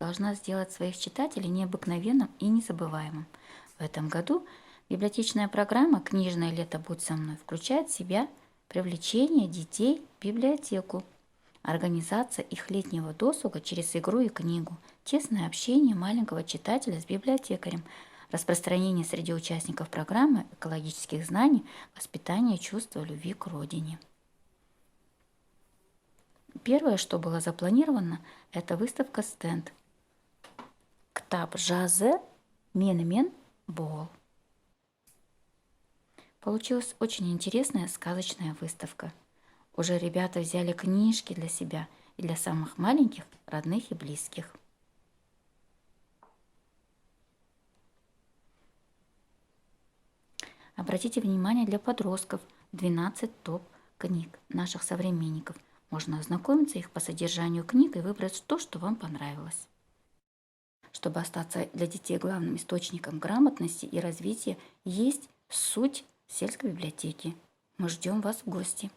должна сделать своих читателей необыкновенным и незабываемым. В этом году библиотечная программа «Книжное лето. Будь со мной» включает в себя привлечение детей в библиотеку, организация их летнего досуга через игру и книгу, тесное общение маленького читателя с библиотекарем, распространение среди участников программы экологических знаний, воспитание чувства любви к родине. Первое, что было запланировано, это выставка-стенд «Ктаб жазы менімен бол». Получилась очень интересная сказочная выставка. Уже ребята взяли книжки для себя и для самых маленьких, родных и близких. Обратите внимание, для подростков 12 топ-книг наших современников. Можно ознакомиться их по содержанию книг и выбрать то, что вам понравилось. Чтобы остаться для детей главным источником грамотности и развития, есть суть сельской библиотеки. Мы ждем вас в гости.